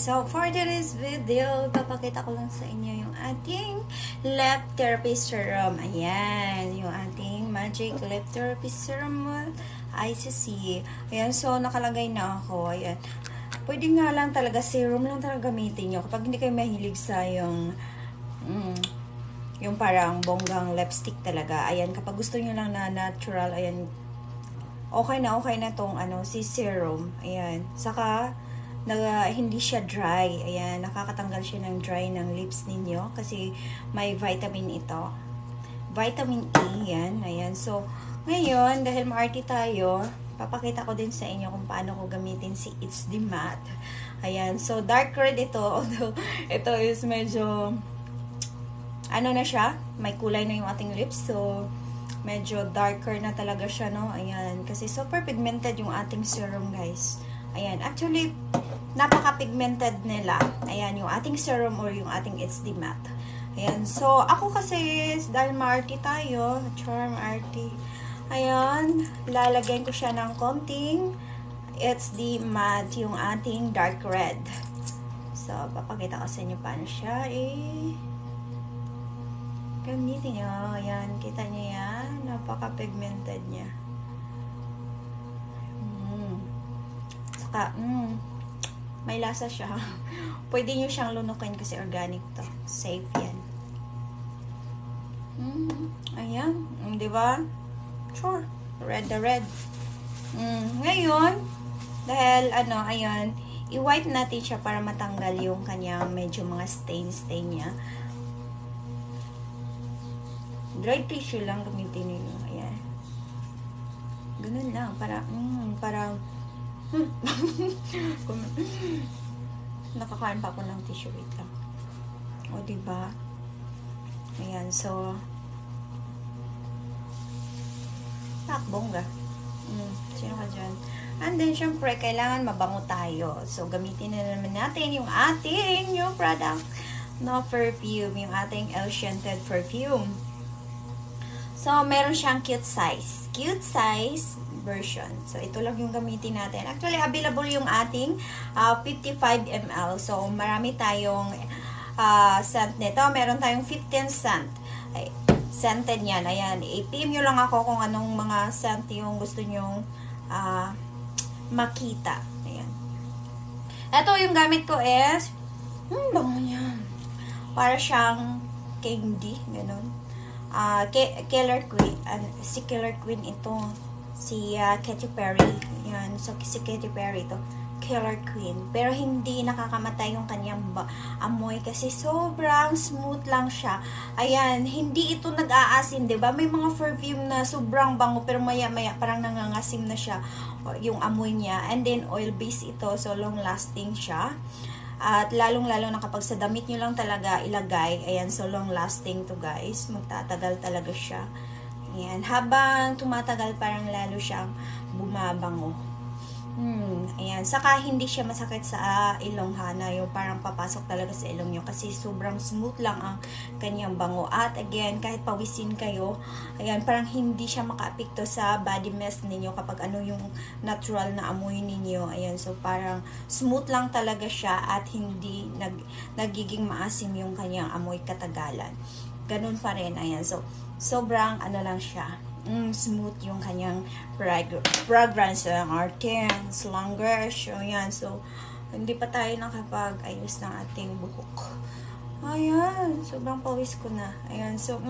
So, for today's video, papakita ko lang sa inyo yung ating lip therapy serum. Ayan, yung ating Magic Lip Therapy Serum ICC. Ayan, so nakalagay na ako. Ayan. Pwede nga lang talaga, serum lang talaga gamitin nyo. Kapag hindi kayo mahilig sa yung parang bonggang lipstick talaga. Ayan, kapag gusto nyo lang na natural, ayan, okay na tong si serum. Ayan, saka hindi siya dry. Ayan, nakakatanggal siya ng dry ng lips ninyo kasi may vitamin ito. Vitamin E, yan. Ayan, so, ngayon, dahil maarte tayo, papakita ko din sa inyo kung paano ko gamitin si It's the Matte. Ayan, so, dark red ito. Although, ito is medyo, na siya, may kulay na yung ating lips. So, medyo darker na talaga siya, no? Ayan, kasi super pigmented yung ating serum, guys. Ayan, actually, napaka-pigmented nila. Ayan, yung ating serum or yung ating It's the Matte. Ayan, so, ako kasi, dahil maarte tayo, charm arty. Ayan, lalagyan ko siya ng konting It's the Matte, yung ating dark red. So, papakita ko sa inyo paano siya, gamitin nyo. Ayan, kita nyo yan. Napaka-pigmented niya. Saka, may lasa siya. Pwede nyo siyang lunukin kasi organic to. Safe yan. Ayan. Diba? Sure. Red the red. Ngayon, dahil ayan, i-wipe natin siya para matanggal yung kanyang medyo mga stain niya. Dry tissue lang gamitin niyo. Ayan. Ganun lang. Para nakakain pa ako ng tissue. Wait lang. O, diba? Ayan. So, bongga. Sino ka dyan? And then, syempre, kailangan mabango tayo. So, gamitin na naman natin yung ating new product na perfume. Yung ating El Scented perfume. So, meron siyang cute size. Cute size version. So, ito lang yung gamitin natin. Actually, available yung ating 55 ml. So, marami tayong scent nito. Meron tayong 15 scent. Ay, scented yan. Ayan. I-PM nyo lang ako kung anong mga scent yung gusto nyong makita. Ayan. Ito yung gamit ko is bango niya. Para siyang candy. Ganun. Killer Queen. Si Killer Queen ito. Si Katy Perry. Yan. So, si Katy Perry ito. Killer Queen. Pero hindi nakakamatay yung kanyang amoy kasi sobrang smooth lang siya. Ayan. Hindi ito nag-aasim, diba? May mga perfume na sobrang bango pero maya-maya parang nangangasim na siya yung amoy niya. And then, oil-based ito. So, long-lasting siya. At lalong-lalo na kapag sa damit nyo lang talaga ilagay. Ayan, so long-lasting to guys. Magtatagal talaga siya. Ayan, habang tumatagal parang lalo siyang bumabango. Ayan, saka hindi siya masakit sa ilong na yung parang papasok talaga sa ilong nyo kasi sobrang smooth lang ang kanyang bango. At again, kahit pawisin kayo, ayan, parang hindi siya makaapekto sa body mist ninyo kapag yung natural na amoy ninyo. Ayan, so parang smooth lang talaga siya at hindi nagiging maasim yung kanyang amoy katagalan. Ganun pa rin, ayan, so sobrang lang siya. Smooth yung kanyang fragrance, intense, longer. So, yan. So, hindi pa tayo nakapag-ayos ng ating buhok. Ayan. Sobrang pawis ko na. Ayan. So,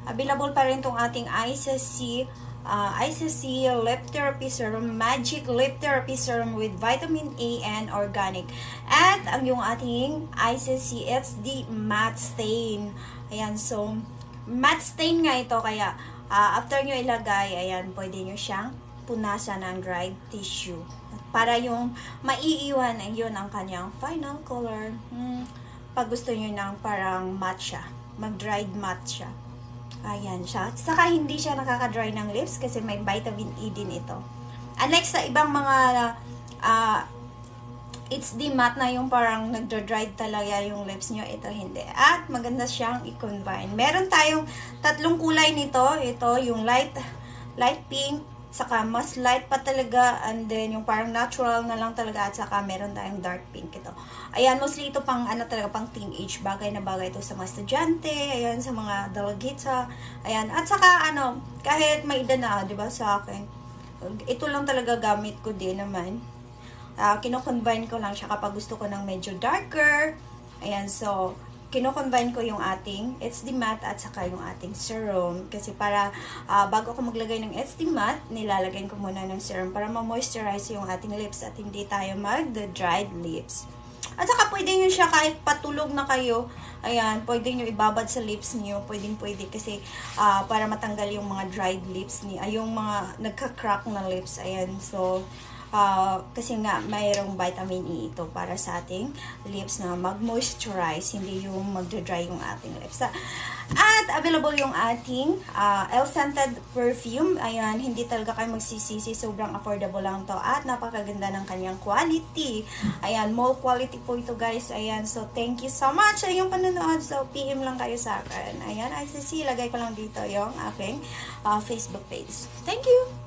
available pa rin tong ating ICC Lip Therapy Serum, Magic Lip Therapy Serum with Vitamin A and Organic. At ang yung ating ICC, it's the Matte Stain. Ayan. So, matte stain nga ito, kaya after nyo ilagay, ayan, pwede nyo siyang punasan ng dried tissue. Para yung maiiwan, yun ang kanyang final color. Pag gusto nyo ng parang matte siya, mag-dried matte siya. Ayan siya. Saka hindi siya nakaka-dry ng lips kasi may vitamin E din ito. Unlike sa ibang mga It's the matte na yung parang nagdra-dry talaga yung lips nyo. Ito hindi. At maganda siyang i-combine. Meron tayong tatlong kulay nito. Ito yung light pink, Saka mas light pa talaga, and then yung parang natural na lang talaga, at saka meron tayong dark pink ito. Ayan, mostly ito pang ano talaga, pang teenage, bagay na bagay ito sa mga estudyante, ayan, sa mga dalagita, ayan, at saka ano, kahit may edad na, 'di ba, sa akin, ito lang talaga gamit ko din naman. Kino-combine ko lang siya kapag gusto ko ng medyo darker. Ayan, so kino-combine ko yung ating SD Matte at saka yung ating serum. Kasi para bago ako maglagay ng SD Matte, nilalagyan ko muna ng serum para ma-moisturize yung ating lips at hindi tayo mag-dried lips. At saka pwede nyo siya kahit patulog na kayo. Ayan, pwede nyo ibabad sa lips niyo. Pwede kasi para matanggal yung mga dried lips niyo. Ay, yung mga nagka-crack na lips. Ayan, so kasi nga mayroong vitamin E ito para sa ating lips na mag-moisturize, hindi yung mag-dry yung ating lips. At available yung ating El-scented perfume. Ayan, hindi talaga kayo magsisisi, sobrang affordable lang to at napakaganda ng kanyang quality. Ayan, mall quality po ito guys. Ayan, so thank you so much sa inyong panonood. So PM lang kayo sa akin. Ayan, ICC, lagay ko lang dito yung aking Facebook page. Thank you!